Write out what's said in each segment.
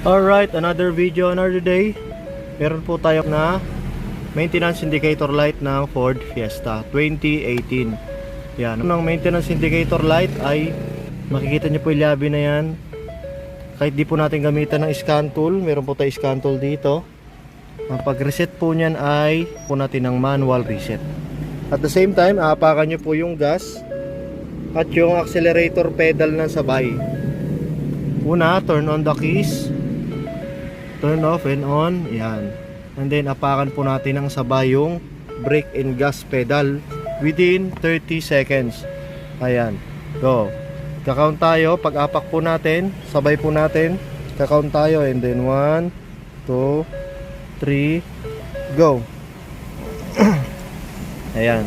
Alright, another video, another day. Meron po tayo na maintenance indicator light ng Ford Fiesta 2018. Yan, ng maintenance indicator light ay makikita nyo po yung labi na yan. Kahit di po natin gamitan ng scan tool, meron po tayo scan tool dito. Ang pag-reset po nyan ay po natin ng manual reset. At the same time, aapakan nyo po yung gas at yung accelerator pedal ng sabay. Una, turn on the keys, turn off and on, yan. And then apakan po natin ng sabay yung brake and gas pedal within 30 seconds. Ayan, go. Kakount tayo, pag apak po natin, sabay po natin, kakount tayo, and then 1, 2, 3, go. Ayan.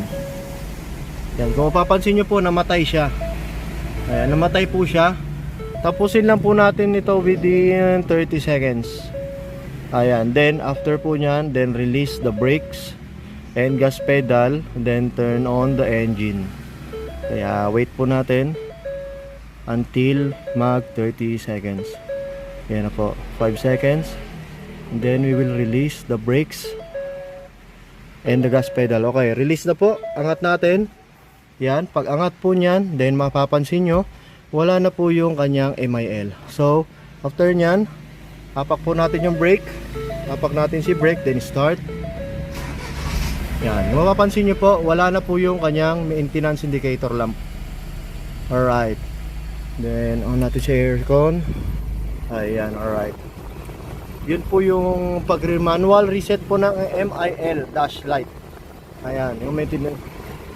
Yan, kung mapapansin nyo po, namatay siya. Ayan, namatay po siya. Tapusin lang po natin ito within 30 seconds. Ayan, then after po nyan, then release the brakes and gas pedal, then turn on the engine. Kaya wait po natin until mag 30 seconds. Ayan na po, 5 seconds. And then we will release the brakes and the gas pedal. Okay, release na po, angat natin. Yan, pag angat po nyan, then mapapansin nyo, wala na po yung kanyang MIL. So, after nyan, hapak po natin yung brake. Hapak natin si brake, then start. Yan, mapapansin nyo po, wala na po yung kanyang maintenance indicator lamp. Alright. Then, on natin si aircon. Ayan, alright. Yun po yung pag-manual reset po ng MIL dash light. Ayan, yung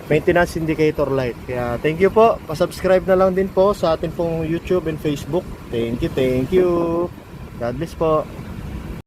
maintenance indicator light. Kaya thank you po. Pa-subscribe na lang din po sa atin pong YouTube and Facebook. Thank you. God bless po.